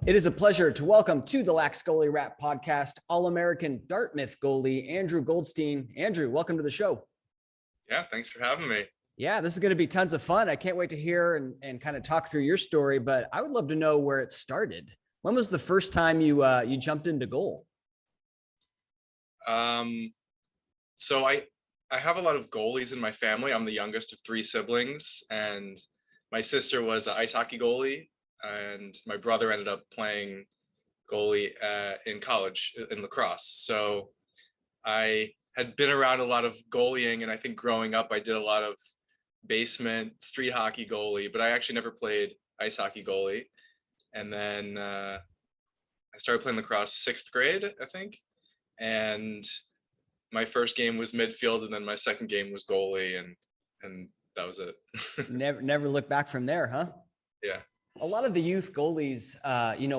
It is a pleasure to welcome to the Lax Goalie Rat Podcast, All-American Dartmouth goalie, Andrew Goldstein. Andrew, welcome to the show. Yeah, thanks for having me. Yeah, this is going to be tons of fun. I can't wait to hear and kind of talk through your story, but I would love to know where it started. When was the first time you jumped into goal? So I have a lot of goalies in my family. I'm the youngest of three siblings, and my sister was an ice hockey goalie, and my brother ended up playing goalie in college in Lacrosse. So I had been around a lot of goalieing, and I think growing up I did a lot of basement street hockey goalie, but I actually never played ice hockey goalie. And then I started playing lacrosse sixth grade, I think, and my first game was midfield, and then my second game was goalie, and that was it. Never looked back from there, huh? Yeah. A lot of the youth goalies,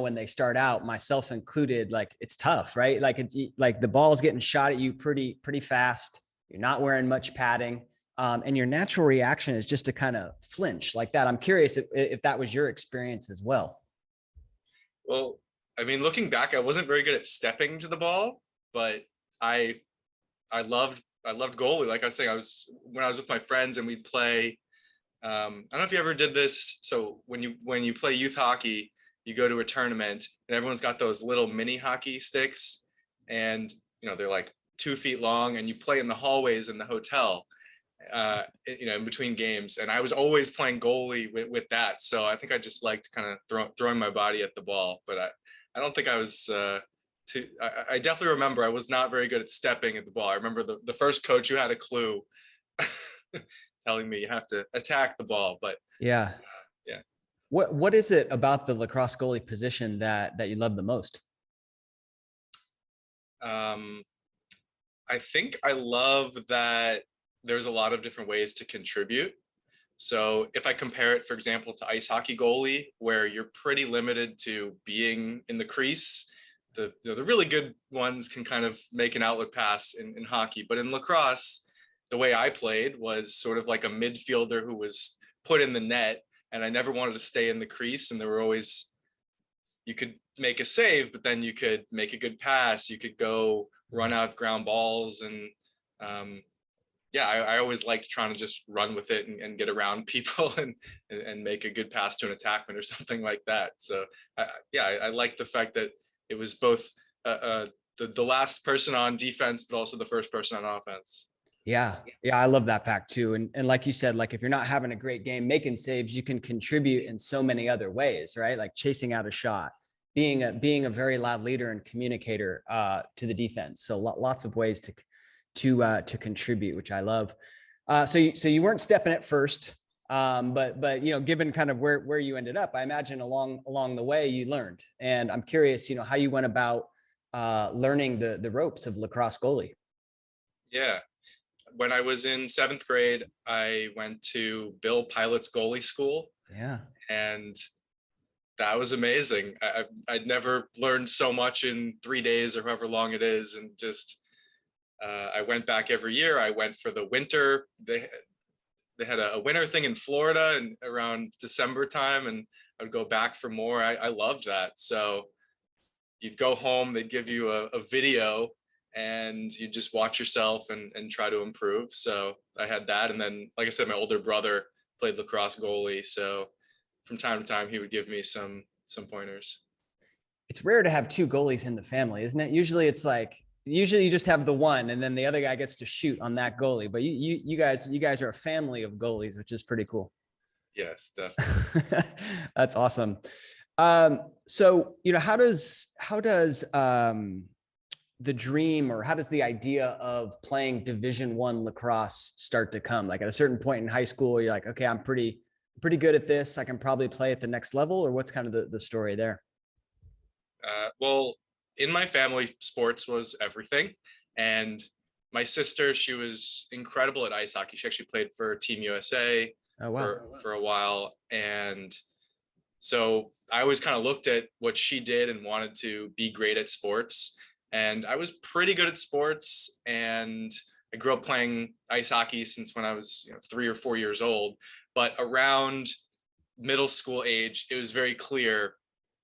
when they start out, myself included, like it's tough, right? Like it's like the ball's getting shot at you pretty fast. You're not wearing much padding, and your natural reaction is just to kind of flinch like that. I'm curious if that was your experience as well. Well, I mean, looking back, I wasn't very good at stepping to the ball, but I loved goalie. Like I was saying, when I was with my friends and we'd play. I don't know if you ever did this. So when you play youth hockey, you go to a tournament and everyone's got those little mini hockey sticks, and they're like 2 feet long, and you play in the hallways in the hotel, in between games. And I was always playing goalie with that. So I think I just liked kind of throwing my body at the ball, but I don't think I was I definitely remember I was not very good at stepping at the ball. I remember the first coach who had a clue telling me you have to attack the ball, but yeah. What is it about the lacrosse goalie position that you love the most? I think I love that there's a lot of different ways to contribute. So if I compare it, for example, to ice hockey goalie, where you're pretty limited to being in the crease, the really good ones can kind of make an outlet pass in hockey. But in lacrosse, the way I played was sort of like a midfielder who was put in the net, and I never wanted to stay in the crease. And there were always, you could make a save, but then you could make a good pass. You could go run out ground balls. And I always liked trying to just run with it and get around people and make a good pass to an attackman or something like that. So I like the fact that it was both the last person on defense, but also the first person on offense. Yeah, I love that fact too. And like you said, like if you're not having a great game making saves, you can contribute in so many other ways, right? Like chasing out a shot, being a very loud leader and communicator to the defense. So lots of ways to contribute, which I love. So you weren't stepping at first, but given kind of where you ended up, I imagine along the way you learned. And I'm curious, how you went about learning the ropes of lacrosse goalie. Yeah. When I was in seventh grade, I went to Bill Pilot's goalie school. Yeah. And that was amazing. I'd never learned so much in 3 days or however long it is. And just, I went back every year. I went for the winter. They had a winter thing in Florida and around December time, and I'd go back for more. I loved that. So you'd go home, they'd give you a video, and you just watch yourself and try to improve. So I had that. And then, like I said, my older brother played lacrosse goalie. So from time to time, he would give me some pointers. It's rare to have two goalies in the family, isn't it? Usually you just have the one, and then the other guy gets to shoot on that goalie. But you guys are a family of goalies, which is pretty cool. Yes, definitely. That's awesome. So, how does the dream, or how does the idea of playing Division I lacrosse start to come? Like at a certain point in high school, you're like, okay, I'm pretty good at this. I can probably play at the next level, or what's kind of the story there? Well, in my family, sports was everything. And my sister, she was incredible at ice hockey. She actually played for Team USA for a while. And so I always kind of looked at what she did and wanted to be great at sports. And I was pretty good at sports, and I grew up playing ice hockey since when I was 3 or 4 years old. But around middle school age, it was very clear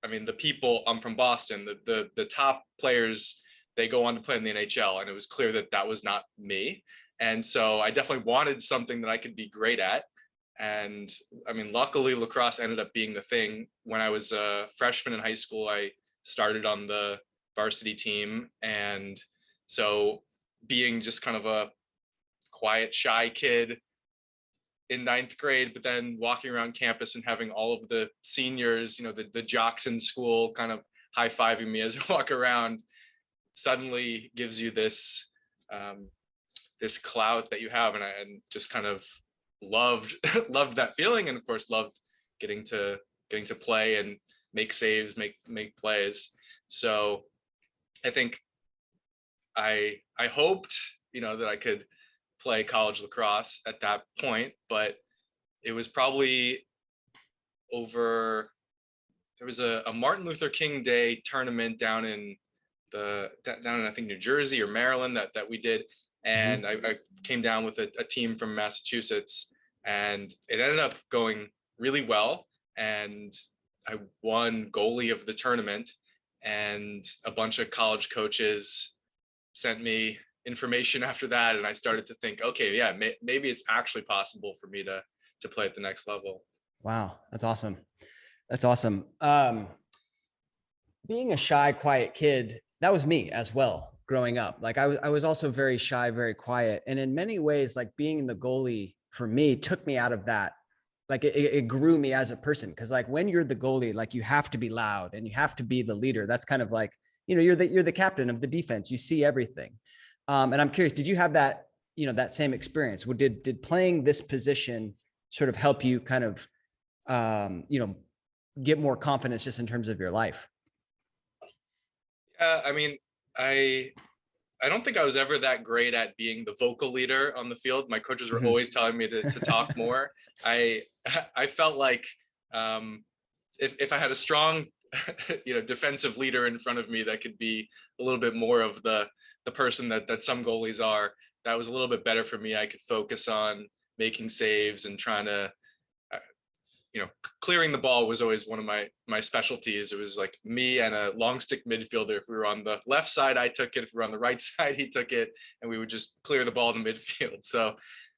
I mean, the people, I'm from Boston, the top players, they go on to play in the NHL, and it was clear that that was not me. And so I definitely wanted something that I could be great at. And I mean, luckily lacrosse ended up being the thing. When I was a freshman in high school, I started on the varsity team. And so being just kind of a quiet, shy kid in ninth grade, but then walking around campus and having all of the seniors, the jocks in school kind of high-fiving me as I walk around, suddenly gives you this this clout that you have. And just kind of loved loved that feeling, and of course loved getting to play and make saves, make plays. So I think I hoped, that I could play college lacrosse at that point, but it was probably over. There was a Martin Luther King Day tournament down in I think New Jersey or Maryland that we did, and I came down with a team from Massachusetts, and it ended up going really well, and I won goalie of the tournament, and a bunch of college coaches sent me information after that, and I started to think, okay, yeah, maybe it's actually possible for me to play at the next level. Wow, that's awesome. That's awesome. Being a shy, quiet kid, that was me as well growing up. Like I was also very shy, very quiet, and in many ways, like being the goalie for me took me out of that. Like it grew me as a person, because like when you're the goalie, like you have to be loud and you have to be the leader. That's kind of like, you're the captain of the defense. You see everything. And I'm curious, did you have that, that same experience? Did playing this position sort of help you kind of, get more confidence just in terms of your life? Yeah, I mean, I don't think I was ever that great at being the vocal leader on the field. My coaches were always telling me to talk more. I felt like if I had a strong, defensive leader in front of me that could be a little bit more of the person that some goalies are, that was a little bit better for me. I could focus on making saves and trying to, clearing the ball was always one of my specialties. It was like me and a long stick midfielder. If we were on the left side, I took it. If we were on the right side, he took it, and we would just clear the ball in the midfield. So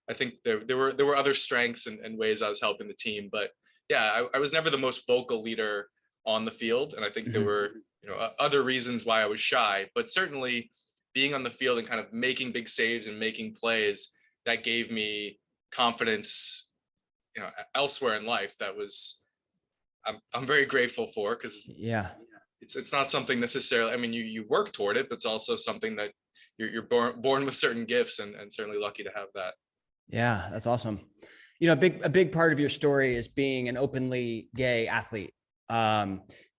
I think there were other strengths and ways I was helping the team. But yeah, I was never the most vocal leader on the field. And I think there were, other reasons why I was shy, but certainly being on the field and kind of making big saves and making plays, that gave me confidence, elsewhere in life. That was, I'm very grateful for, because Yeah. it's not something necessarily, I mean, you work toward it, but it's also something that you're born with certain gifts, and certainly lucky to have that. Yeah, that's awesome. A big part of your story is being an openly gay athlete.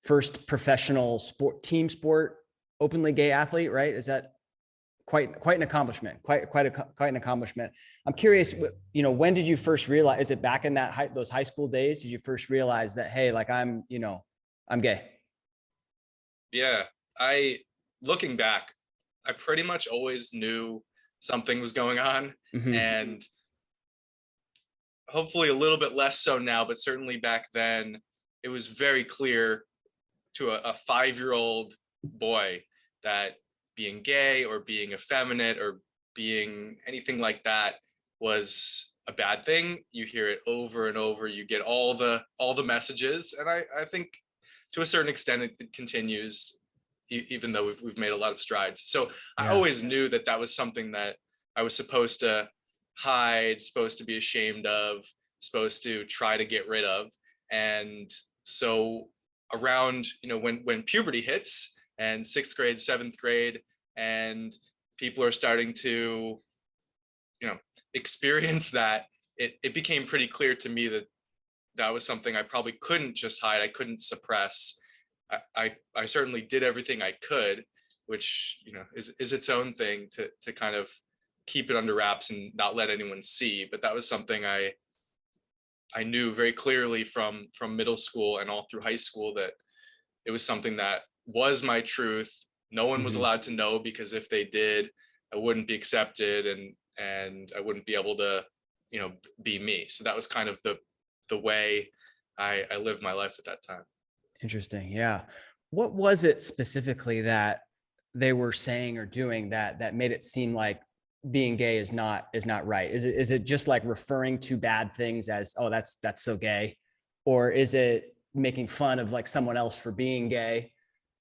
First professional team sport, openly gay athlete, right? Is that quite an accomplishment? Quite an accomplishment. I'm curious, when did you first realize? Is it back in those high school days? Did you first realize that, hey, like I'm gay? Yeah, looking back, I pretty much always knew something was going on, and hopefully a little bit less so now, but certainly back then it was very clear to a 5-year-old boy that being gay or being effeminate or being anything like that was a bad thing. You hear it over and over. You get all the messages, and I think to a certain extent it continues, even though we've made a lot of strides. So yeah. I always knew that was something that I was supposed to hide, supposed to be ashamed of, supposed to try to get rid of. And so around, when puberty hits, and 6th grade, 7th grade, and people are starting to, experience that, it became pretty clear to me that was something I probably couldn't just hide. I couldn't suppress. I certainly did everything I could, which, is its own thing to kind of keep it under wraps and not let anyone see. But that was something I knew very clearly from middle school and all through high school, that it was something that was my truth. No one was allowed to know, because if they did, I wouldn't be accepted, and I wouldn't be able to, be me. So that was kind of the way I lived my life at that time. Interesting. Yeah. What was it specifically that they were saying or doing that made it seem like being gay is not right? Is it just like referring to bad things as, oh, that's so gay? Or is it making fun of like someone else for being gay?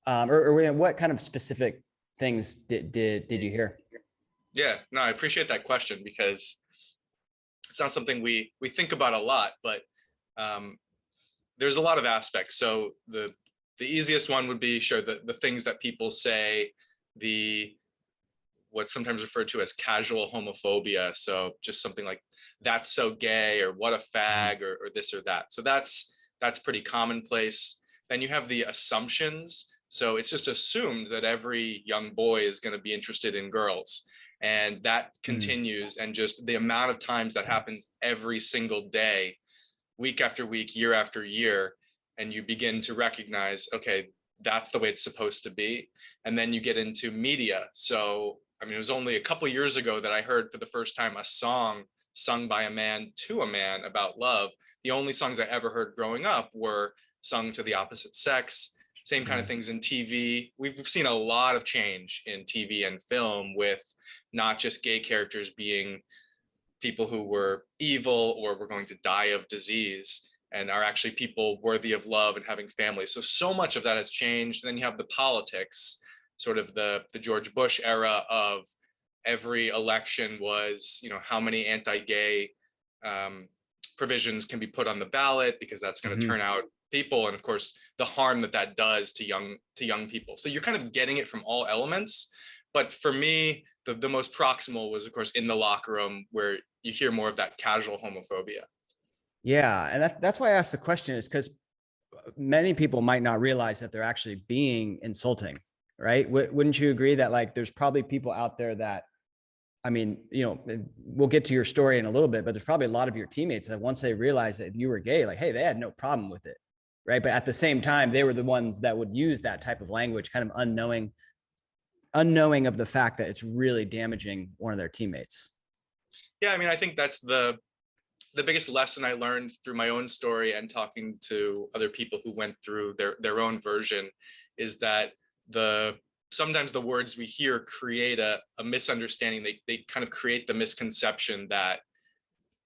Or what kind of specific things did you hear? Yeah, no, I appreciate that question because it's not something we think about a lot, but um, there's a lot of aspects. So the easiest one would be sure the things that people say, the what's sometimes referred to as casual homophobia. So just something like that's so gay or what a fag or this or that. So that's pretty commonplace. Then you have the assumptions. So it's just assumed that every young boy is going to be interested in girls. And that continues. And just the amount of times that happens every single day, week after week, year after year, and you begin to recognize, okay, that's the way it's supposed to be. And then you get into media. So, I mean, it was only a couple of years ago that I heard for the first time a song sung by a man to a man about love. The only songs I ever heard growing up were sung to the opposite sex. Same kind of things in TV. We've seen a lot of change in TV and film with not just gay characters being people who were evil or were going to die of disease and are actually people worthy of love and having families. So much of that has changed. And then you have the politics, sort of the George Bush era of every election was, how many anti-gay provisions can be put on the ballot because that's going to turn out people. And of course, the harm that does to young people. So you're kind of getting it from all elements. But for me, the most proximal was, of course, in the locker room where you hear more of that casual homophobia. Yeah. And that's why I asked the question, is because many people might not realize that they're actually being insulting, right? Wouldn't you agree that like there's probably people out there that, I mean, we'll get to your story in a little bit, but there's probably a lot of your teammates that once they realized that you were gay, like, hey, they had no problem with it, right? But at the same time, they were the ones that would use that type of language, kind of unknowing of the fact that it's really damaging one of their teammates. Yeah, I mean, I think that's the biggest lesson I learned through my own story and talking to other people who went through their own version is that sometimes the words we hear create a misunderstanding. They kind of create the misconception that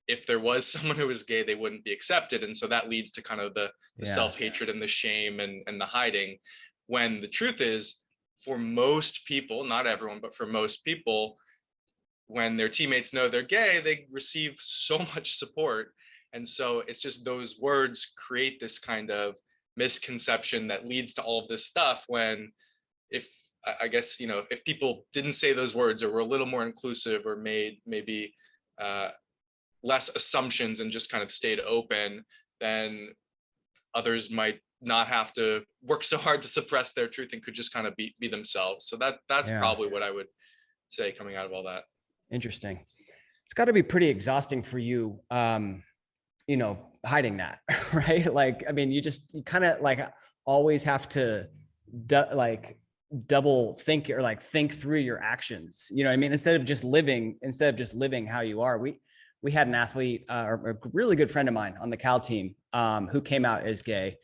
if there was someone who was gay, they wouldn't be accepted. And so that leads to kind of the self-hatred and the shame and the hiding, when the truth is, for most people, not everyone, but for most people, when their teammates know they're gay, they receive so much support. And so it's just those words create this kind of misconception that leads to all of this stuff, when if people didn't say those words or were a little more inclusive or made maybe less assumptions and just kind of stayed open, then others might not have to work so hard to suppress their truth and could just kind of be themselves. So that's probably what I would say coming out of all that. Interesting. It's got to be pretty exhausting for you, hiding that, right? Like, I mean, you kind of like always have to double think or like think through your actions. You know what I mean? Instead of just living how you are. We had an athlete, or a really good friend of mine on the Cal team, who came out as gay.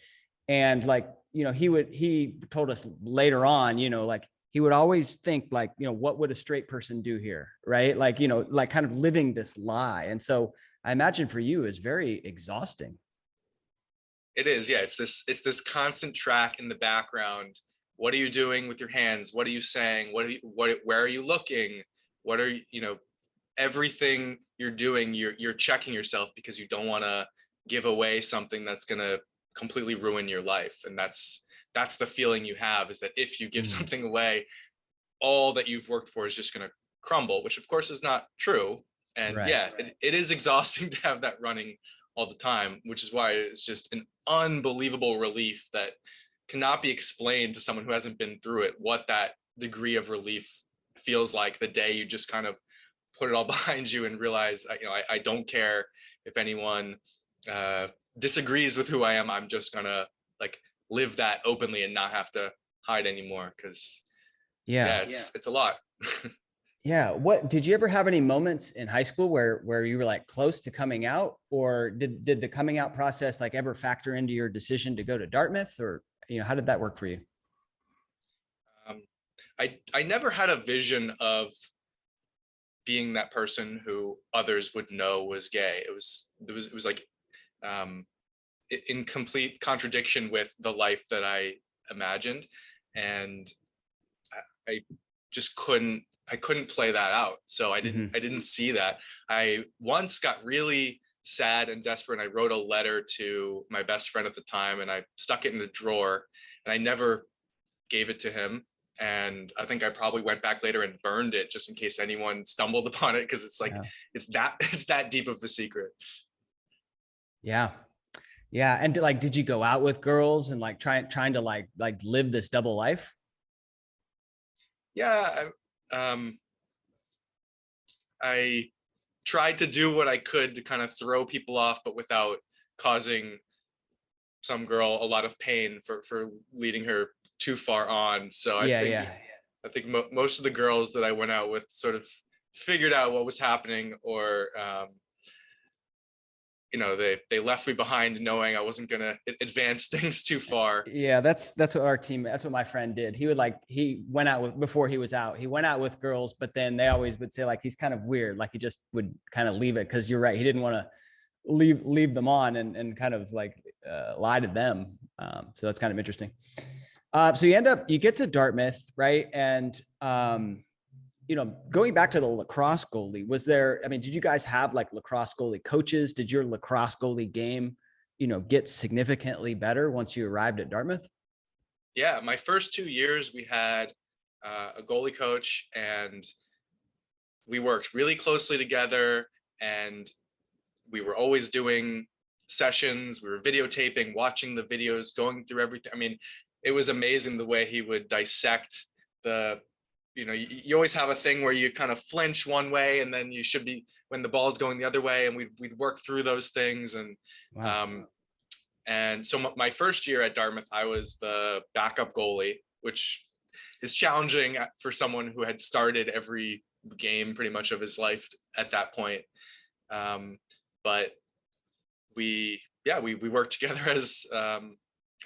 And like, he told us later on, like he would always think like, what would a straight person do here? Right. Like, like kind of living this lie. And so I imagine for you is very exhausting. It is. Yeah. It's this constant track in the background. What are you doing with your hands? What are you saying? Where are you looking? What are everything you're doing, you're checking yourself because you don't want to give away something that's going to completely ruin your life. And that's the feeling you have, is that if you give something away, all that you've worked for is just going to crumble, which of course is not true. And it is exhausting to have that running all the time, which is why it's just an unbelievable relief that cannot be explained to someone who hasn't been through it, what that degree of relief feels like the day you just kind of put it all behind you and realize, I don't care if anyone disagrees with who I am. I'm just gonna like live that openly and not have to hide anymore, because it's a lot. Yeah. What did you ever have any moments in high school where you were like close to coming out, or did the coming out process like ever factor into your decision to go to Dartmouth, or how did that work for you? I never had a vision of being that person who others would know was gay. It was like in complete contradiction with the life that I imagined, and I just couldn't play that out. So I didn't see that. I once got really sad and desperate, and I wrote a letter to my best friend at the time, and I stuck it in a drawer, and I never gave it to him. And I think I probably went back later and burned it just in case anyone stumbled upon it, because it's like it's that deep of a secret. Yeah. And like, did you go out with girls and like trying to like live this double life? Yeah, I tried to do what I could to kind of throw people off, but without causing some girl a lot of pain for leading her too far on. So I think most of the girls that I went out with sort of figured out what was happening, or they left me behind knowing I wasn't going to advance things too far. Yeah, that's what my friend did. He went out with, before he was out, he went out with girls, but then they always would say like, he's kind of weird. Like he just would kind of leave it. Cause you're right. He didn't want to leave them on and kind of like lie to them. So that's kind of interesting. So you get to Dartmouth, right? And, going back to the lacrosse goalie, did you guys have like lacrosse goalie coaches? Did your lacrosse goalie game, get significantly better once you arrived at Dartmouth? Yeah, my first 2 years, we had a goalie coach, and we worked really closely together, and we were always doing sessions. We were videotaping, watching the videos, going through everything. I mean, it was amazing the way he would dissect you always have a thing where you kind of flinch one way, and then you should be when the ball is going the other way, and we'd work through those things. And wow. And so my first year at Dartmouth, I was the backup goalie, which is challenging for someone who had started every game pretty much of his life at that point. But we worked together as kind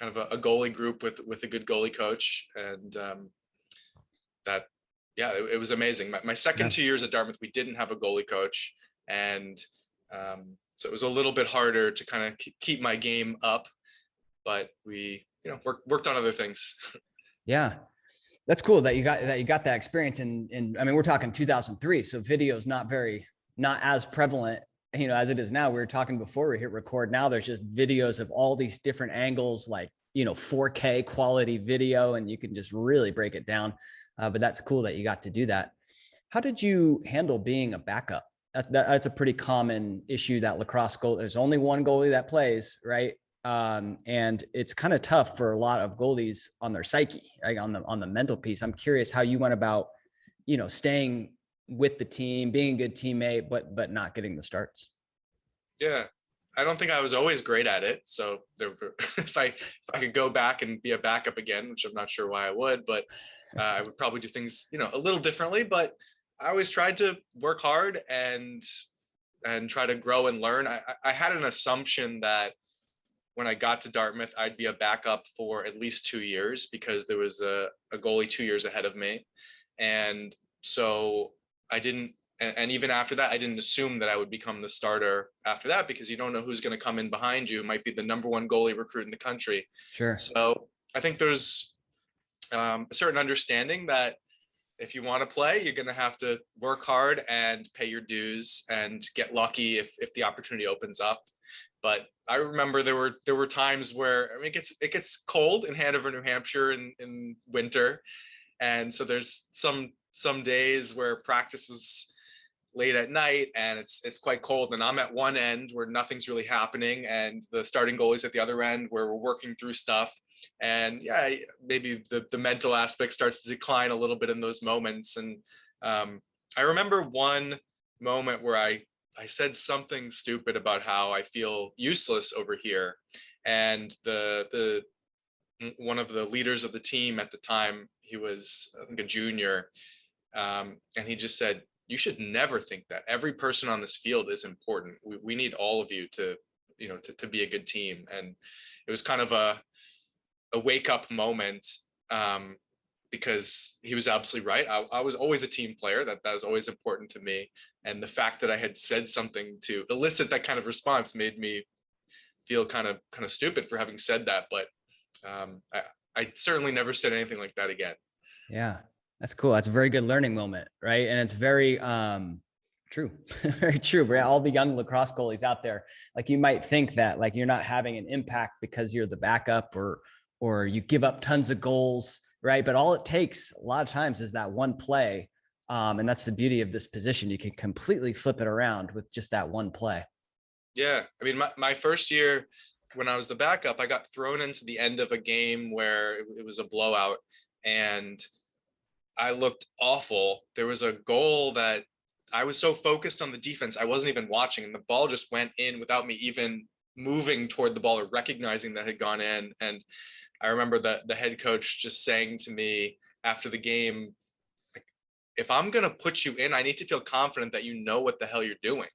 of a goalie group with a good goalie coach, and it was amazing. My second 2 years at Dartmouth, we didn't have a goalie coach, and so it was a little bit harder to kind of keep my game up, but we worked on other things. Yeah, that's cool that you got that experience. And I mean, we're talking 2003, so video's not as prevalent as it is now. We were talking before we hit record. Now there's just videos of all these different angles, like 4K quality video, and you can just really break it down. But that's cool that you got to do that. How did you handle being a backup? That's a pretty common issue that lacrosse goal. There's only one goalie that plays, right? And it's kind of tough for a lot of goalies on their psyche, right? On the mental piece. I'm curious how you went about, staying with the team, being a good teammate, but not getting the starts. Yeah, I don't think I was always great at it. So if I could go back and be a backup again, which I'm not sure why I would, but I would probably do things, a little differently. But I always tried to work hard and try to grow and learn. I had an assumption that when I got to Dartmouth, I'd be a backup for at least 2 years, because there was a goalie 2 years ahead of me. And so I didn't, and even after that, I didn't assume that I would become the starter after that, because you don't know who's going to come in behind you. It might be the number one goalie recruit in the country. Sure. So I think there's a certain understanding that if you want to play, you're going to have to work hard and pay your dues and get lucky if the opportunity opens up. But I remember there were times where, I mean, it gets cold in Hanover, New Hampshire in winter. And so there's some days where practice was late at night and it's quite cold, and I'm at one end where nothing's really happening, and the starting goalie's at the other end where we're working through stuff. And yeah, maybe the mental aspect starts to decline a little bit in those moments. And I remember one moment where I said something stupid about how I feel useless over here, and the one of the leaders of the team at the time, he was, I think, a junior, and he just said, "You should never think that. Every person on this field is important. We need all of you to be a good team." And it was kind of a a wake up moment, because he was absolutely right. I was always a team player. That was always important to me. And the fact that I had said something to elicit that kind of response made me feel kind of stupid for having said that. But I certainly never said anything like that again. Yeah, that's cool. That's a very good learning moment, right? And it's very true, very true. Right? All the young lacrosse goalies out there, like you might think that like you're not having an impact because you're the backup or you give up tons of goals, right? But all it takes a lot of times is that one play. And that's the beauty of this position. You can completely flip it around with just that one play. Yeah. I mean, my first year when I was the backup, I got thrown into the end of a game where it was a blowout and I looked awful. There was a goal that I was so focused on the defense, I wasn't even watching, and the ball just went in without me even moving toward the ball or recognizing that it had gone in. And I remember the head coach just saying to me after the game, if I'm going to put you in, I need to feel confident that you know what the hell you're doing.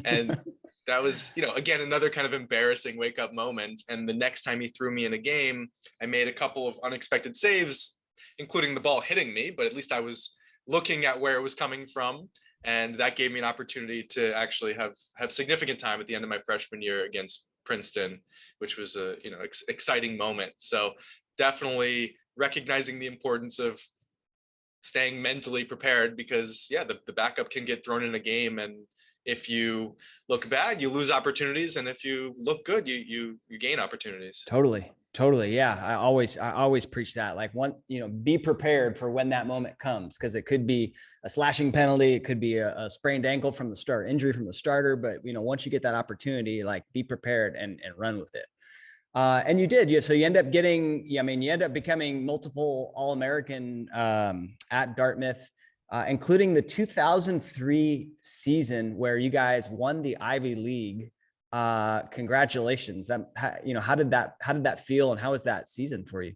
And that was, again, another kind of embarrassing wake up moment. And the next time he threw me in a game, I made a couple of unexpected saves, including the ball hitting me, but at least I was looking at where it was coming from. And that gave me an opportunity to actually have significant time at the end of my freshman year against Princeton, which was a, exciting moment. So definitely recognizing the importance of staying mentally prepared, because the backup can get thrown in a game, and if you look bad, you lose opportunities, and if you look good, you gain opportunities. Totally. Yeah. I always preach that, like be prepared for when that moment comes, because it could be a slashing penalty. It could be a sprained ankle from the start, injury from the starter. But, once you get that opportunity, like be prepared and run with it. And you did. So you end up you end up becoming multiple All-American at Dartmouth, including the 2003 season where you guys won the Ivy League. Congratulations. How did that feel, and how was that season for you?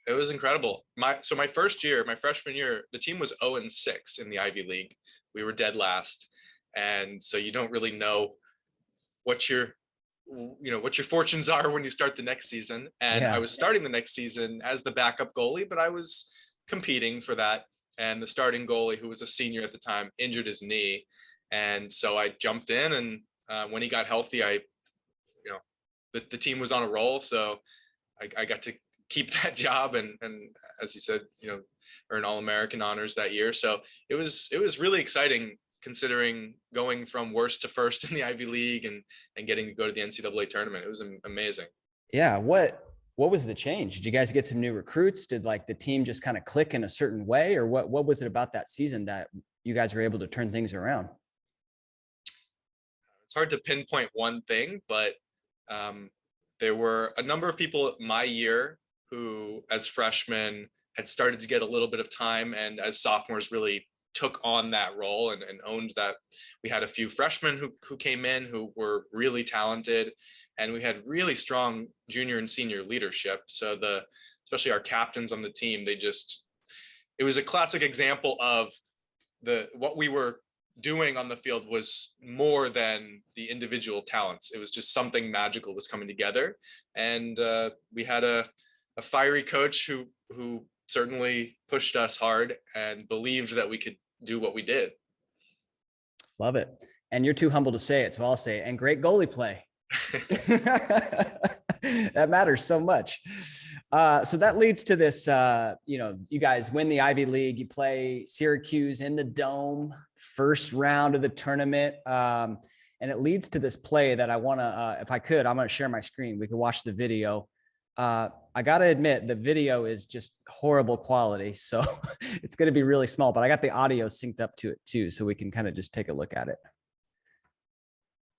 It was incredible. My first year, my freshman year, the team was 0-6 in the Ivy League. We were dead last. And so you don't really know what your fortunes are when you start the next season. And I was starting the next season as the backup goalie, but I was competing for that. And the starting goalie, who was a senior at the time, injured his knee. And so I jumped in, and when he got healthy, the team was on a roll. So I got to keep that job and as you said, earn All-American honors that year. So it was really exciting, considering going from worst to first in the Ivy League and getting to go to the NCAA tournament. It was amazing. Yeah. What was the change? Did you guys get some new recruits? Did like the team just kind of click in a certain way, or what was it about that season that you guys were able to turn things around? It's hard to pinpoint one thing, but there were a number of people my year who, as freshmen, had started to get a little bit of time, and as sophomores really took on that role and owned that. We had a few freshmen who came in who were really talented, and we had really strong junior and senior leadership. So especially our captains on the team, it was a classic example of what we were doing on the field was more than the individual talents. It was just something magical was coming together. And we had a fiery coach who certainly pushed us hard and believed that we could do what we did. Love it. And you're too humble to say it, so I'll say it. And great goalie play. That matters so much. So that leads to this, you guys win the Ivy League, you play Syracuse in the Dome, first round of the tournament. And it leads to this play that I want to, if I could, I'm going to share my screen. We can watch the video. I got to admit, the video is just horrible quality. So it's going to be really small, but I got the audio synced up to it too. So we can kind of just take a look at it.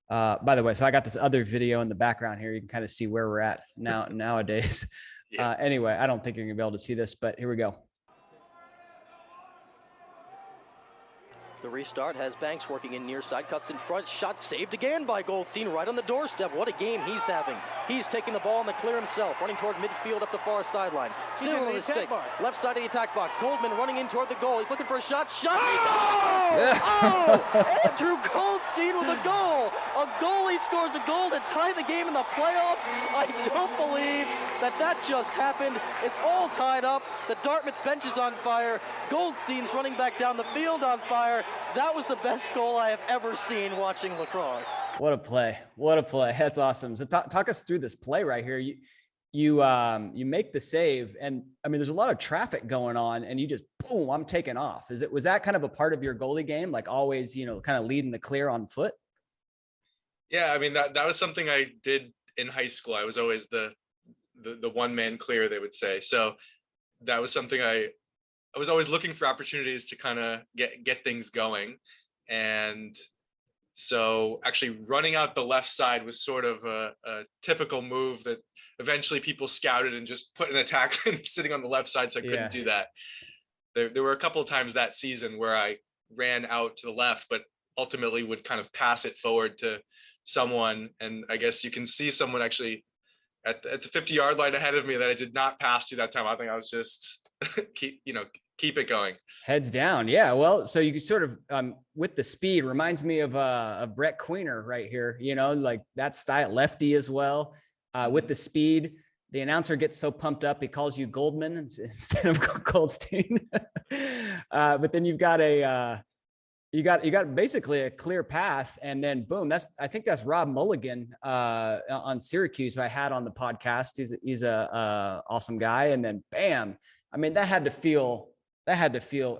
By the way, so I got this other video in the background here. You can kind of see where we're at nowadays. Yeah. Anyway, I don't think you're gonna be able to see this, but here we go. The restart has Banks working in near side, cuts in front, shot saved again by Goldstein right on the doorstep. What a game he's having. He's taking the ball in the clear himself, running toward midfield up the far sideline. Still on his stick, left side of the attack box. Goldman running in toward the goal. He's looking for a shot. Shot! Oh! Andrew Goldstein with a goal! A goalie scores a goal to tie the game in the playoffs. I don't believe that just happened. It's all tied up. The Dartmouth bench is on fire. Goldstein's running back down the field on fire. That was the best goal I have ever seen watching lacrosse. What a play. What a play. That's awesome. So talk us through this play right here. You make the save, and I mean, there's a lot of traffic going on, and you just, boom, I'm taking off. Was that kind of a part of your goalie game? Like always, kind of leading the clear on foot? Yeah. I mean, that was something I did in high school. I was always the one man clear, they would say. So that was something I was always looking for opportunities to kind of get things going. And so actually running out the left side was sort of a typical move that eventually people scouted and just put an attack sitting on the left side. So I couldn't do that. There were a couple of times that season where I ran out to the left, but ultimately would kind of pass it forward to someone. And I guess you can see someone actually at the 50-yard line ahead of me that I did not pass to that time. I think I was just keep it going. Heads down. Yeah. Well, so you sort of, with the speed, reminds me of Brett Queener right here, like that style, lefty as well. With the speed, the announcer gets so pumped up, he calls you Goldman instead of Goldstein. But then you've got you got basically a clear path, and then boom, I think that's Rob Mulligan on Syracuse, who I had on the podcast. He's a awesome guy. And then bam, I mean, that had to feel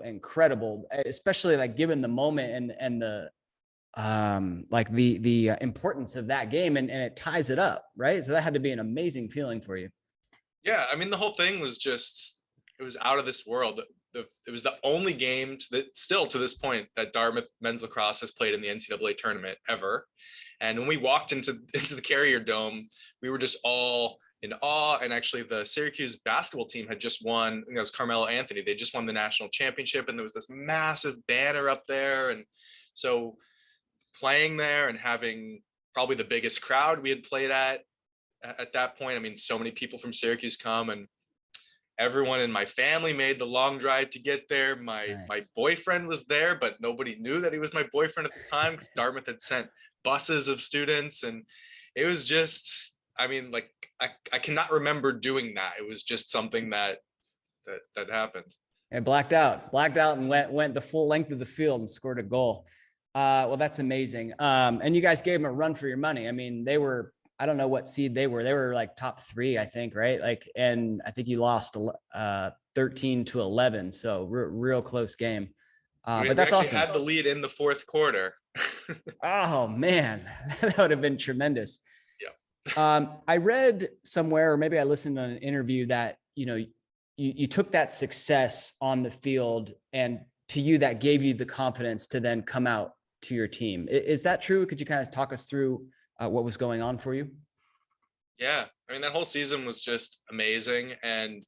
incredible, especially like given the moment and the the importance of that game, and it ties it up, right? So that had to be an amazing feeling for you. Yeah, I mean, the whole thing was it was out of this world. It was the only game that still to this point that Dartmouth men's lacrosse has played in the NCAA tournament ever. And when we walked into the Carrier Dome, we were just all in awe. And actually the Syracuse basketball team had just won, I think that was Carmelo Anthony. They just won the national championship, and there was this massive banner up there. And so playing there and having probably the biggest crowd we had played at that point. I mean, so many people from Syracuse come, and everyone in my family made the long drive to get there. My boyfriend was there, but nobody knew that he was my boyfriend at the time because Dartmouth had sent buses of students. And it was just, I mean, like I cannot remember doing that. It was just something that happened. And blacked out and went the full length of the field and scored a goal. Well, that's amazing. And you guys gave them a run for your money. I mean, they were, I don't know what seed they were like top 3, I think, right? Like, and I think you lost 13-11. So real close game. But that's awesome. Had the lead in the fourth quarter. Oh man, that would have been tremendous. Yeah. I read somewhere, or maybe I listened to an interview that, you took that success on the field, and to you, that gave you the confidence to then come out to your team. Is that true? Could you kind of talk us through what was going on for you? Yeah. I mean, that whole season was just amazing. And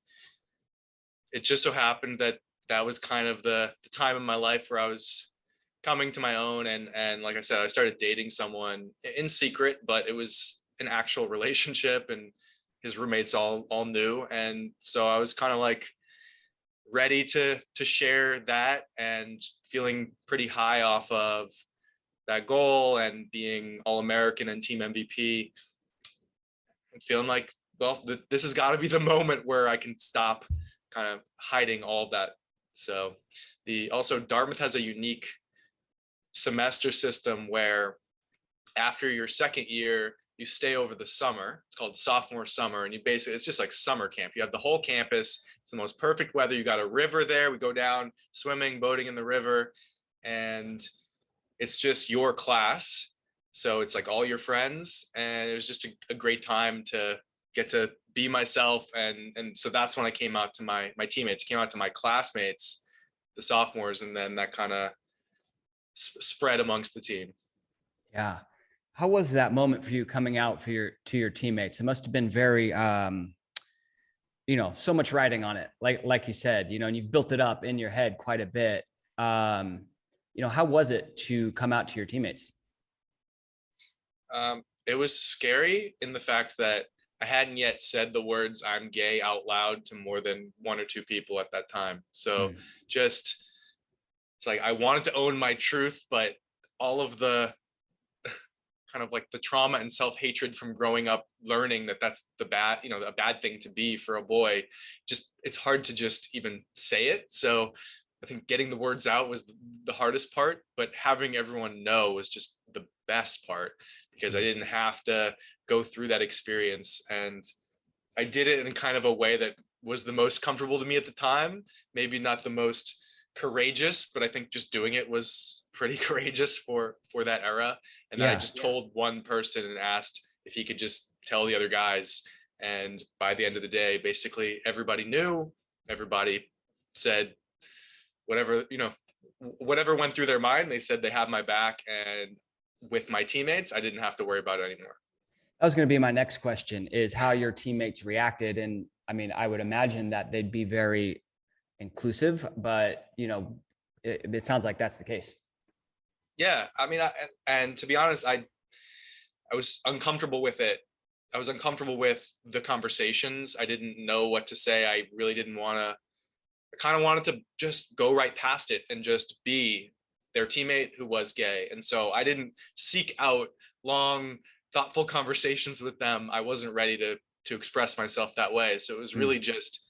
it just so happened that was kind of the time in my life where I was coming to my own. And like I said, I started dating someone in secret, but it was an actual relationship, and his roommates all knew. And so I was kind of like ready to share that, and feeling pretty high off of that goal and being All-American and team MVP, and feeling like, well, this has got to be the moment where I can stop kind of hiding all of that. So also Dartmouth has a unique semester system where after your second year, you stay over the summer. It's called Sophomore Summer. And it's just like summer camp. You have the whole campus. It's the most perfect weather. You got a river there. We go down swimming, boating in the river, and it's just your class. So it's like all your friends. And it was just a great time to get to be myself. And so that's when I came out to my teammates, came out to my classmates, the sophomores, and then that kind of spread amongst the team. Yeah. How was that moment for you coming out to your teammates? It must have been very, so much riding on it. Like you said, and you've built it up in your head quite a bit. how was it to come out to your teammates? It was scary in the fact that I hadn't yet said the words "I'm gay" out loud to more than one or two people at that time. So just, it's like I wanted to own my truth, but all of the kind of like the trauma and self-hatred from growing up learning that that's the bad, a bad thing to be for a boy, just it's hard to just even say it. So I think getting the words out was the hardest part, but having everyone know was just the best part, because I didn't have to go through that experience. And I did it in kind of a way that was the most comfortable to me at the time. Maybe not the most courageous, but I think just doing it was pretty courageous for that era. And then I just told one person and asked if he could just tell the other guys. And by the end of the day, basically everybody knew, everybody said whatever went through their mind. They said they have my back, and with my teammates, I didn't have to worry about it anymore. That was going to be my next question, is how your teammates reacted. And I mean, I would imagine that they'd be very inclusive, but it sounds like that's the case. Yeah. I mean, and to be honest, I was uncomfortable with it. I was uncomfortable with the conversations. I didn't know what to say. I really didn't want to, I kind of wanted to just go right past it and just be their teammate who was gay. And so I didn't seek out long, thoughtful conversations with them. I wasn't ready to express myself that way. So it was really just,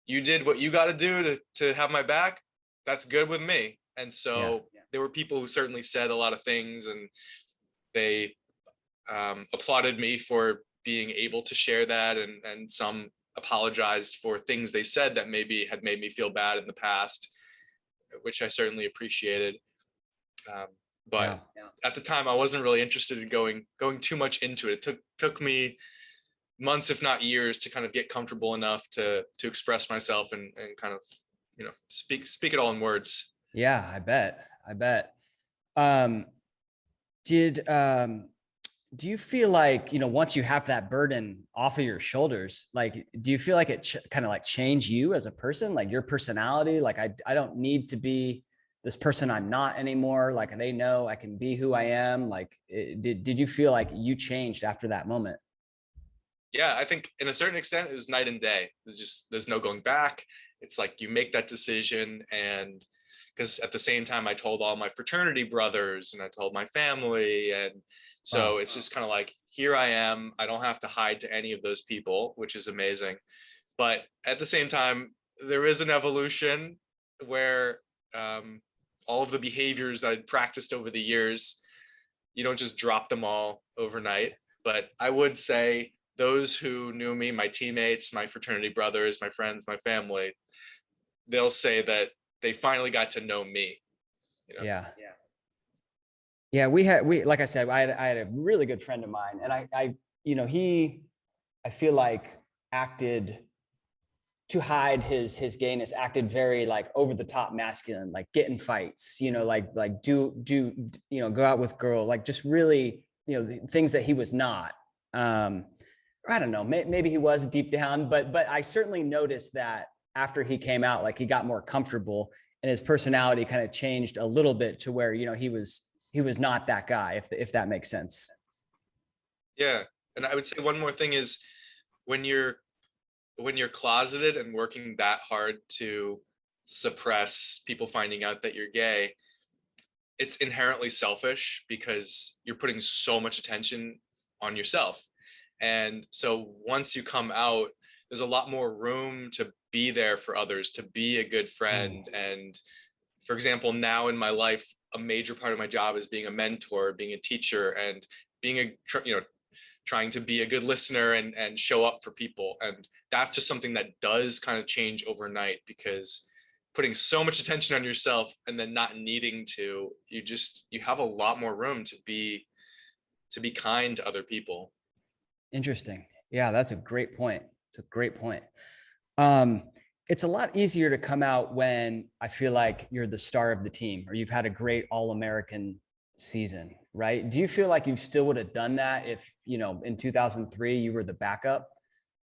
you did what you got to do to have my back. That's good with me. And so there were people who certainly said a lot of things, and they applauded me for being able to share that. And some apologized for things they said that maybe had made me feel bad in the past, which I certainly appreciated. But at the time I wasn't really interested in going too much into it. It took me months, if not years, to kind of get comfortable enough to express myself and kind of, speak it all in words. Yeah, I bet. Do you feel like, once you have that burden off of your shoulders, like, do you feel like it kind of like changed you as a person, like your personality? Like, I don't need to be this person I'm not anymore. Like, they know I can be who I am. Like, did you feel like you changed after that moment? Yeah, I think in a certain extent it was night and day. There's no going back. It's like you make that decision, and because at the same time I told all my fraternity brothers and I told my family, and so it's just kind of like, here I am. I don't have to hide to any of those people, which is amazing. But at the same time, there is an evolution where all of the behaviors that I'd practiced over the years, you don't just drop them all overnight. But I would say those who knew me, my teammates, my fraternity brothers, my friends, my family, they'll say that they finally got to know me. Yeah, we like I said, I had a really good friend of mine, and I feel like acted to hide his gayness, acted very like over the top masculine, like get in fights, like do go out with girl, like just really, things that he was not. I don't know, maybe he was deep down, but I certainly noticed that after he came out, like he got more comfortable and his personality kind of changed a little bit to where, he was not that guy, if that makes sense. Yeah. And I would say one more thing is, when you're closeted and working that hard to suppress people finding out that you're gay, it's inherently selfish because you're putting so much attention on yourself. And so once you come out, there's a lot more room to be there for others, to be a good friend. And for example, now in my life, a major part of my job is being a mentor, being a teacher, and being trying to be a good listener and show up for people. And that's just something that does kind of change overnight, because putting so much attention on yourself and then not needing to, you have a lot more room to be kind to other people. Interesting. Yeah, that's a great point. It's a lot easier to come out when I feel like you're the star of the team, or you've had a great All-American season, right? Do you feel like you still would have done that if, in 2003 you were the backup?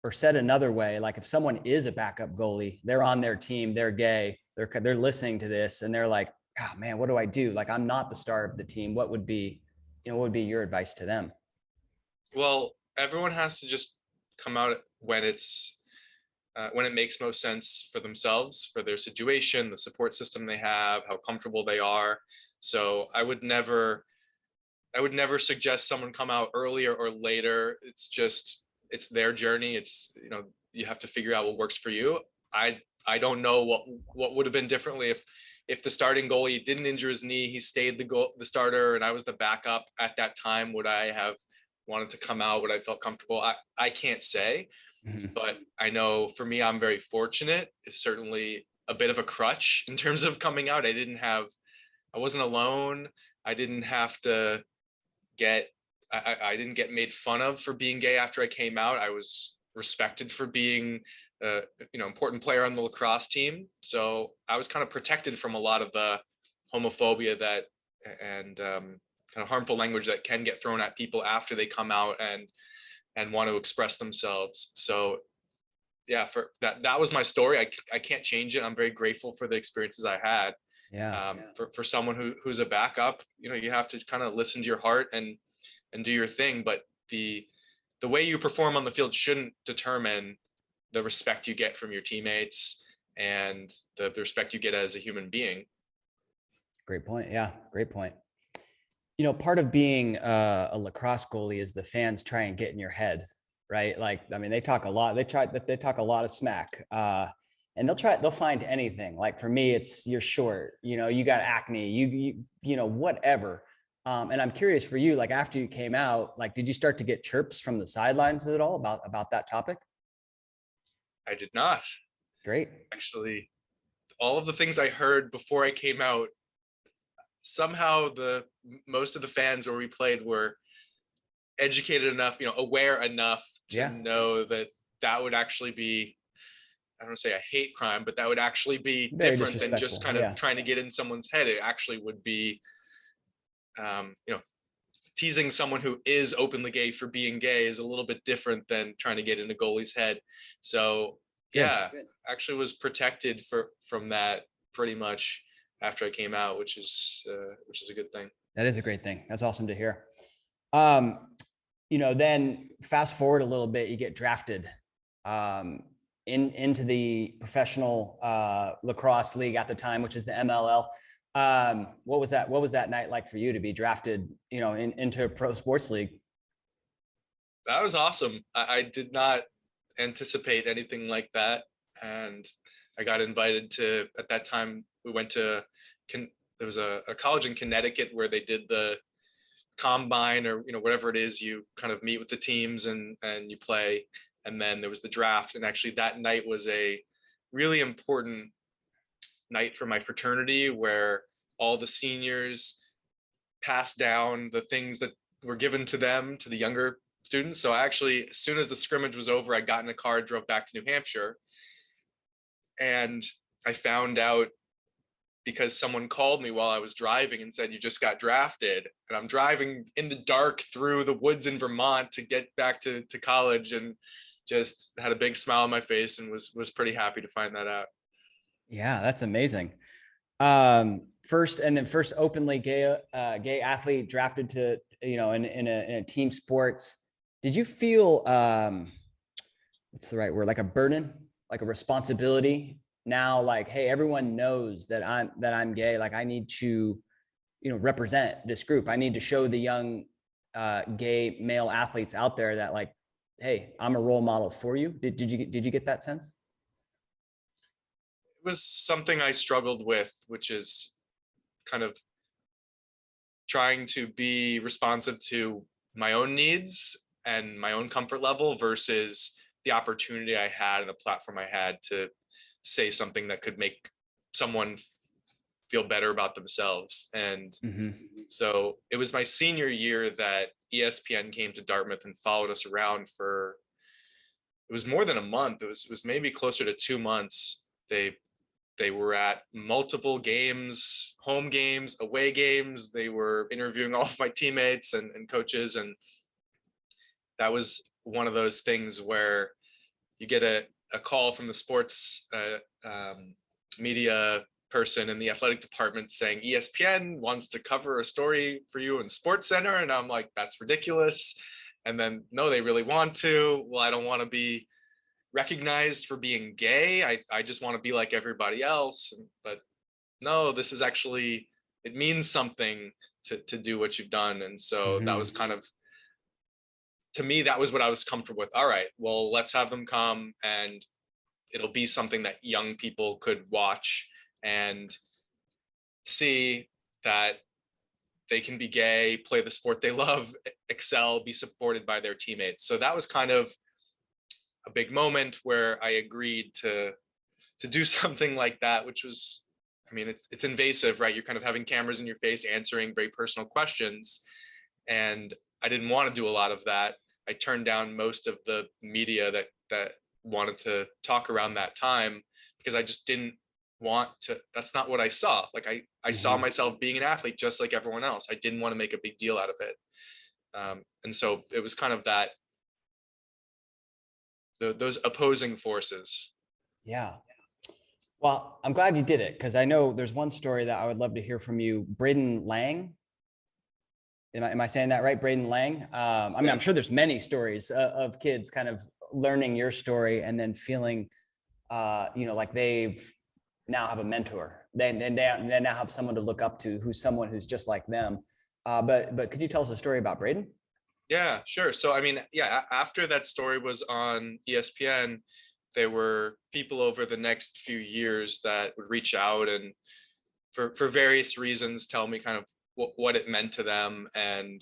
Or said another way, like if someone is a backup goalie, they're on their team, they're gay, they're listening to this and they're like, oh man, what do I do? Like, I'm not the star of the team. What would be your advice to them? Well, everyone has to just come out when when it makes most sense for themselves, for their situation, the support system they have, how comfortable they are. So I would never suggest someone come out earlier or later. It's their journey. You have to figure out what works for you. I don't know what would have been differently if the starting goalie didn't injure his knee, he stayed the starter, and I was the backup at that time. Would I have wanted to come out? Would I felt comfortable? I can't say, but I know for me, I'm very fortunate. It's certainly a bit of a crutch in terms of coming out. I wasn't alone. I didn't have to I didn't get made fun of for being gay after I came out. I was respected for being important player on the lacrosse team. So I was kind of protected from a lot of the homophobia and kind of harmful language that can get thrown at people after they come out and want to express themselves. So yeah, for that was my story. I can't change it. I'm very grateful for the experiences I had. For someone who's a backup, you have to kind of listen to your heart and do your thing. But the way you perform on the field shouldn't determine the respect you get from your teammates and the respect you get as a human being. Great point. Yeah, great point. Part of being a lacrosse goalie is the fans try and get in your head, right? Like, I mean, they talk a lot. They talk a lot of smack, and they'll find anything. Like for me, it's you're short. You got acne. You whatever. And I'm curious for you, like after you came out, like did you start to get chirps from the sidelines at all about that topic? I did not. Great. Actually, all of the things I heard before I came out, somehow most of the fans where we played were educated enough, aware enough to know that would actually be, I don't want to say a hate crime, but that would actually be Very different than just kind of trying to get in someone's head. It actually would be, teasing someone who is openly gay for being gay is a little bit different than trying to get in a goalie's head. So Good. Actually was protected from that pretty much after I came out, which is a good thing. That is a great thing. That's awesome to hear. Then fast forward a little bit, you get drafted into the professional lacrosse league at the time, which is the MLL. What was that night like for you to be drafted, into a pro sports league? That was awesome. I did not anticipate anything like that. And I got invited to, at that time, we went to, there was a college in Connecticut where they did the combine or, whatever it is, you kind of meet with the teams and you play. And then there was the draft. And actually that night was a really important night for my fraternity where all the seniors passed down the things that were given to them to the younger students. So actually, as soon as the scrimmage was over, I got in a car, drove back to New Hampshire, and I found out because someone called me while I was driving and said, "You just got drafted." And I'm driving in the dark through the woods in Vermont to get back to college, and just had a big smile on my face and was pretty happy to find that out. Yeah, that's amazing. First openly gay athlete drafted to, in a team sports. Did you feel, what's the right word? Like a burden, like a responsibility now, like, hey, everyone knows that I'm gay. Like I need to, represent this group. I need to show the young, gay male athletes out there that like, hey, I'm a role model for you. Did you get that sense? It was something I struggled with, which is kind of trying to be responsive to my own needs and my own comfort level versus the opportunity I had and the platform I had to say something that could make someone feel better about themselves. And so it was my senior year that ESPN came to Dartmouth and followed us around for, it was more than a month. It was maybe closer to 2 months. They were at multiple games, home games, away games. They were interviewing all of my teammates and coaches. And that was one of those things where you get a call from the sports media person in the athletic department saying ESPN wants to cover a story for you in Sports Center. And I'm like, that's ridiculous. And then, no, they really want to. Well, I don't want to be recognized for being gay. I just want to be like everybody else. But no, this is actually, it means something to do what you've done. And so that was kind of, to me, that was what I was comfortable with. All right, well, let's have them come, and it'll be something that young people could watch and see that they can be gay, play the sport they love, excel, be supported by their teammates. So that was kind of a big moment where I agreed to do something like that, which was, I mean, it's invasive, right? You're kind of having cameras in your face, answering very personal questions. And I didn't want to do a lot of that. I turned down most of the media that wanted to talk around that time, because I just didn't want to. That's not what I saw. Like I saw myself being an athlete just like everyone else. I didn't want to make a big deal out of it. And so it was kind of that, those opposing forces. Yeah. Well, I'm glad you did it, because I know there's one story that I would love to hear from you. Braden Lang. Am I saying that right? Braden Lang. I mean, I'm sure there's many stories of kids kind of learning your story and then feeling, like they've now have a mentor. They now have someone to look up to, who's someone who's just like them. But could you tell us a story about Braden? Yeah, sure. So, I mean, yeah, after that story was on ESPN, there were people over the next few years that would reach out and for various reasons tell me kind of what it meant to them. And,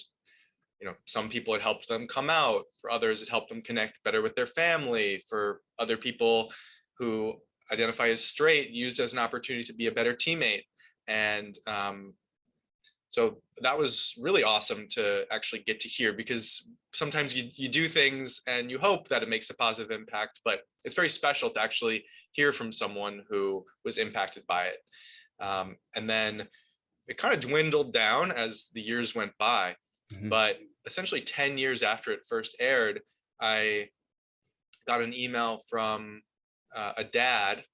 some people, it helped them come out. For others, it helped them connect better with their family. For other people who identify as straight, used as an opportunity to be a better teammate. And so that was really awesome to actually get to hear, because sometimes you do things and you hope that it makes a positive impact, but it's very special to actually hear from someone who was impacted by it. And then it kind of dwindled down as the years went by. But essentially 10 years after it first aired, I got an email from a dad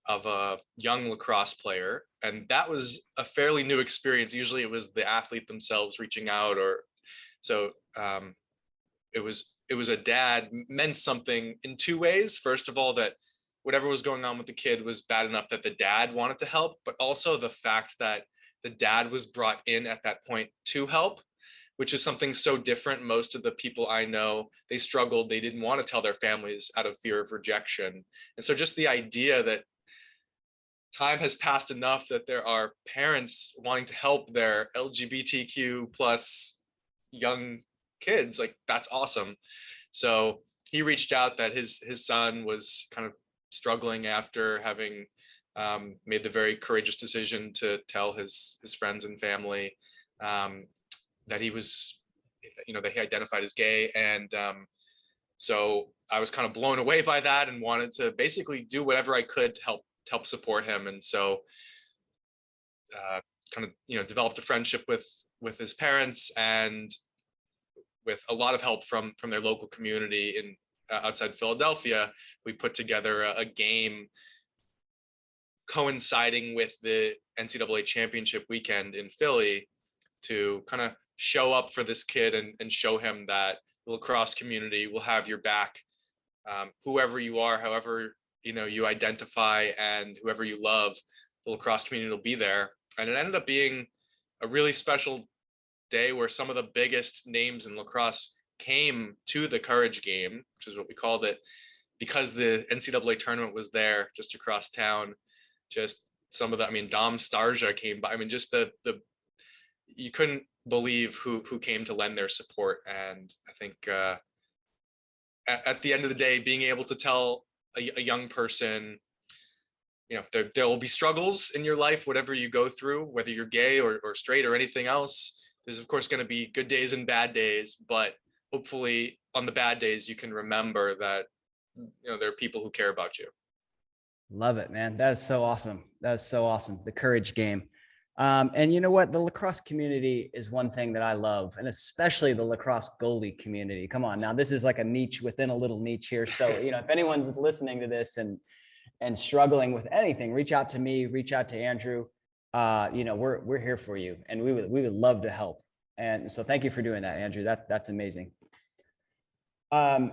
of a young lacrosse player. And that was a fairly new experience. Usually it was the athlete themselves reaching out, or so it was a dad. Meant something in two ways. First of all, that whatever was going on with the kid was bad enough that the dad wanted to help, but also the fact that the dad was brought in at that point to help, which is something so different. Most of the people I know, they struggled. They didn't want to tell their families out of fear of rejection. And so just the idea that time has passed enough that there are parents wanting to help their LGBTQ plus young kids, like, that's awesome. So he reached out that his son was kind of struggling after having made the very courageous decision to tell his friends and family that he was, that he identified as gay. And so I was kind of blown away by that and wanted to basically do whatever I could to help support him. And so kind of, developed a friendship with his parents, and with a lot of help from their local community in outside Philadelphia, we put together a game coinciding with the NCAA championship weekend in Philly to kind of show up for this kid and show him that the lacrosse community will have your back, whoever you are, however you identify, and whoever you love, the lacrosse community will be there. And it ended up being a really special day where some of the biggest names in lacrosse came to the Courage game, which is what we called it, because the NCAA tournament was there just across town. Just some of the, Dom Starja came by. Just the you couldn't believe who came to lend their support. And I think at the end of the day, being able to tell a young person, there will be struggles in your life, whatever you go through, whether you're gay or straight or anything else. There's of course going to be good days and bad days, but hopefully on the bad days, you can remember that, there are people who care about you. Love it, man. That is so awesome. That's so awesome. The Courage game. And you know what? The lacrosse community is one thing that I love, and especially the lacrosse goalie community. Come on now, this is like a niche within a little niche here. So, if anyone's listening to this and and struggling with anything, reach out to me, reach out to Andrew. We're here for you, and we would love to help. And so thank you for doing that, Andrew. That's amazing. I've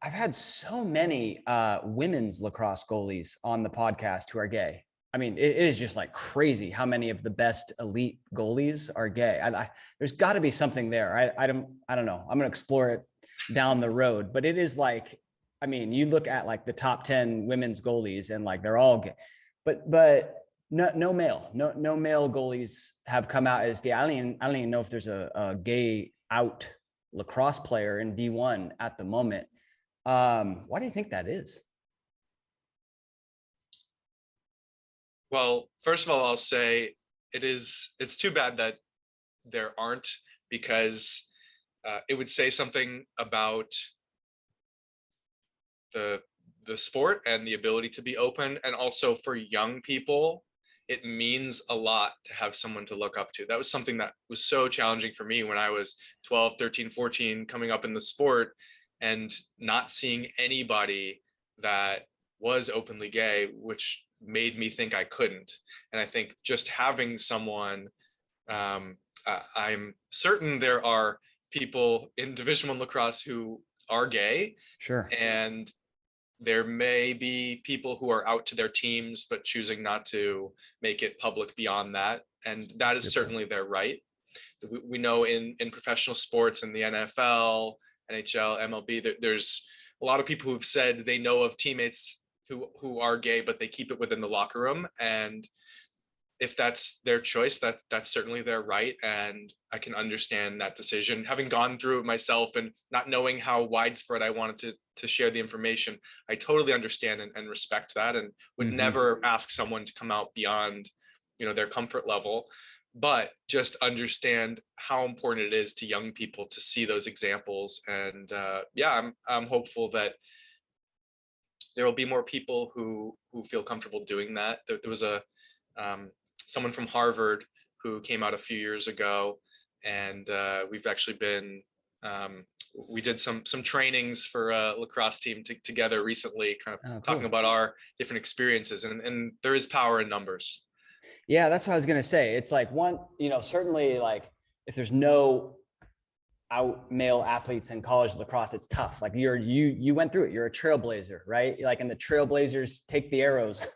had so many women's lacrosse goalies on the podcast who are gay. I mean, it is just like crazy how many of the best elite goalies are gay. There's got to be something there. I don't know. I'm going to explore it down the road, but it is like, I mean, you look at like the top 10 women's goalies and like they're all gay, but no male goalies have come out as gay. I don't even know if there's a gay out lacrosse player in D1 at the moment. Why do you think that is? Well, first of all, I'll say it's too bad that there aren't, because it would say something about the sport and the ability to be open. And also for young people, it means a lot to have someone to look up to. That was something that was so challenging for me when I was 12, 13, 14, coming up in the sport and not seeing anybody that was openly gay, which made me think I couldn't. And I think just having someone, I'm certain there are people in Division I lacrosse who are gay. Sure. And there may be people who are out to their teams, but choosing not to make it public beyond that. And that is certainly their right. We know in professional sports, in the NFL, NHL, MLB, there's a lot of people who've said they know of teammates who are gay, but they keep it within the locker room. And if that's their choice, that's certainly their right. And I can understand that decision. Having gone through it myself and not knowing how widespread I wanted to share the information, I totally understand and respect that, and would never ask someone to come out beyond, their comfort level. But just understand how important it is to young people to see those examples. And I'm hopeful that there will be more people who feel comfortable doing that. There was someone from Harvard who came out a few years ago, and we've actually been we did some trainings for a lacrosse team together recently, kind of talking about our different experiences, and there is power in numbers. Yeah, that's what I was going to say. It's like one, certainly like if there's no out male athletes in college lacrosse, it's tough. Like you went through it. You're a trailblazer, right? Like, and the trailblazers take the arrows.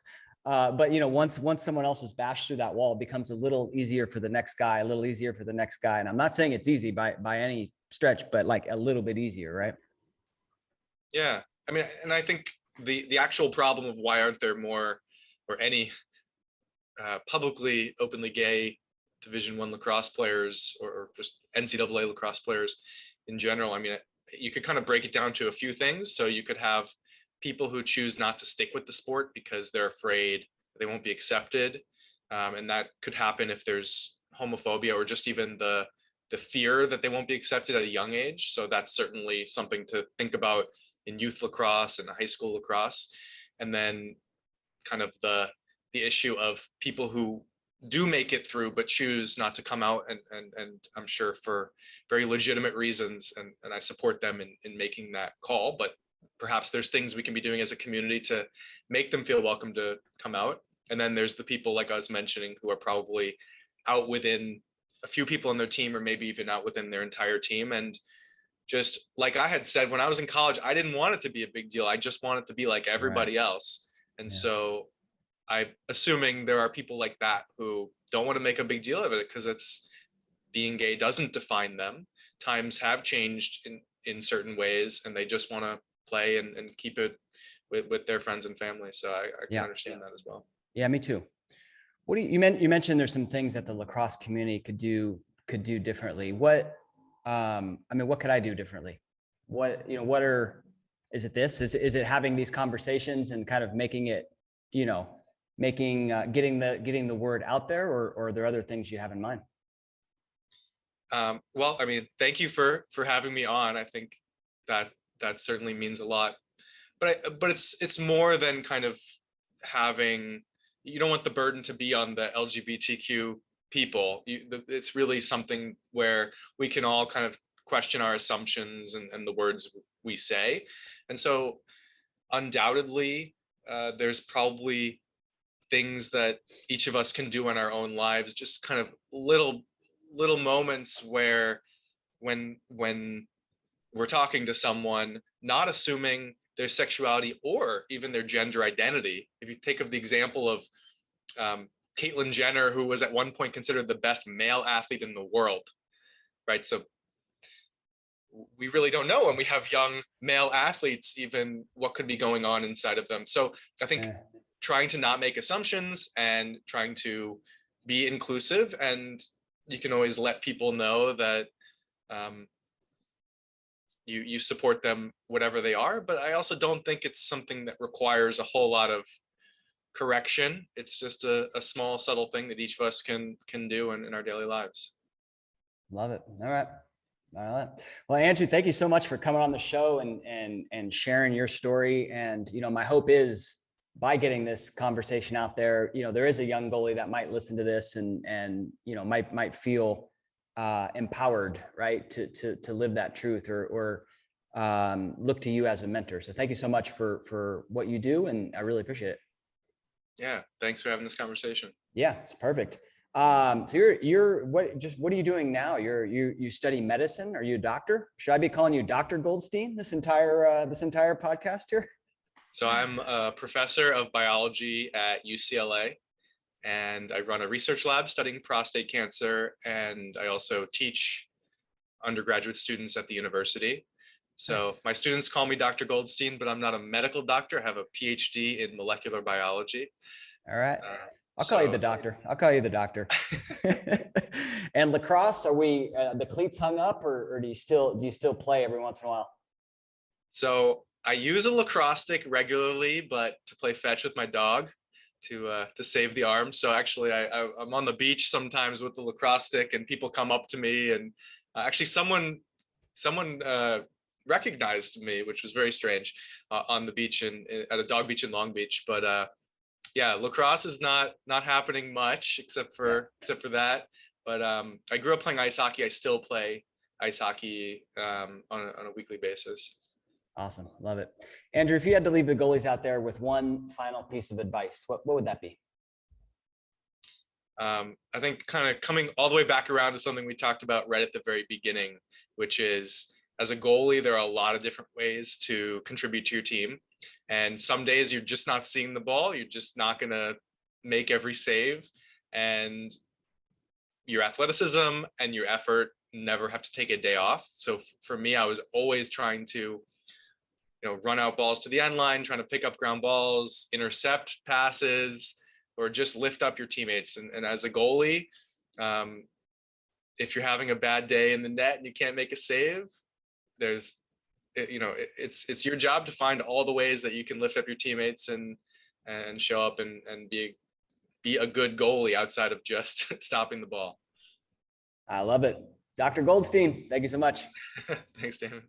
But once someone else has bashed through that wall, it becomes a little easier for the next guy, And I'm not saying it's easy by any stretch, but like a little bit easier, right? Yeah. I mean, and I think the actual problem of why aren't there more or any publicly openly gay Division I lacrosse players or just NCAA lacrosse players in general, I mean, you could kind of break it down to a few things. So you could have people who choose not to stick with the sport because they're afraid they won't be accepted. And that could happen if there's homophobia or just even the fear that they won't be accepted at a young age. So that's certainly something to think about in youth lacrosse and high school lacrosse. And then kind of the issue of people who do make it through but choose not to come out, and I'm sure for very legitimate reasons, and I support them in making that call, but perhaps there's things we can be doing as a community to make them feel welcome to come out. And then there's the people like I was mentioning who are probably out within a few people on their team, or maybe even out within their entire team. And just like I had said, when I was in college, I didn't want it to be a big deal. I just wanted to be like everybody else. And so I'm assuming there are people like that who don't want to make a big deal of it because it's being gay doesn't define them. Times have changed in certain ways, and they just want to play and keep it with their friends and family. So I can understand that as well. Yeah, me too. What do you mentioned there's some things that the lacrosse community could do differently. What what could I do differently? Is it this? Is it having these conversations and kind of making it, getting the word out there, or are there other things you have in mind? Well, I mean, thank you for having me on. I think that certainly means a lot, but it's more than kind of having, you don't want the burden to be on the LGBTQ people. It's really something where we can all kind of question our assumptions and the words we say. And so undoubtedly, there's probably things that each of us can do in our own lives, just kind of little moments where when we're talking to someone, not assuming their sexuality or even their gender identity. If you think of the example of Caitlyn Jenner, who was at one point considered the best male athlete in the world, right? So we really don't know when we have young male athletes even what could be going on inside of them. So I think trying to not make assumptions and trying to be inclusive, and you can always let people know that you support them whatever they are. But I also don't think it's something that requires a whole lot of correction. It's just a small subtle thing that each of us can do in our daily lives. Love it. All right. Well, Andrew, thank you so much for coming on the show and sharing your story. And, my hope is by getting this conversation out there, there is a young goalie that might listen to this and might feel empowered, right, to live that truth or look to you as a mentor. So thank you so much for what you do, and I really appreciate it. Yeah, thanks for having this conversation. Yeah, it's perfect. So what are you doing now? You study medicine? Are you a doctor? Should I be calling you Dr. Goldstein this entire podcast here? So I'm a professor of biology at UCLA, and I run a research lab studying prostate cancer, and I also teach undergraduate students at the university. So Nice. My students call me Dr. Goldstein, but I'm not a medical doctor. I have a PhD in molecular biology. All right. I'll call you the doctor. And lacrosse, are we the cleats hung up, or do you still play every once in a while? So I use a lacrosse stick regularly, but to play fetch with my dog to save the arm. So actually I'm on the beach sometimes with the lacrosse stick, and people come up to me, and actually someone recognized me, which was very strange, on the beach at a dog beach in Long Beach. But yeah, lacrosse is not happening much except for that. But I grew up playing ice hockey. I still play ice hockey on a weekly basis. Awesome. Love it. Andrew, if you had to leave the goalies out there with one final piece of advice, what would that be? I think kind of coming all the way back around to something we talked about right at the very beginning, which is, as a goalie, there are a lot of different ways to contribute to your team. And some days you're just not seeing the ball. You're just not going to make every save. And your athleticism and your effort never have to take a day off. So for me, I was always trying to, run out balls to the end line, trying to pick up ground balls, intercept passes, or just lift up your teammates. And as a goalie, if you're having a bad day in the net and you can't make a save, it's your job to find all the ways that you can lift up your teammates and show up and be a good goalie outside of just stopping the ball. I love it. Dr. Goldstein, thank you so much. Thanks, Damon.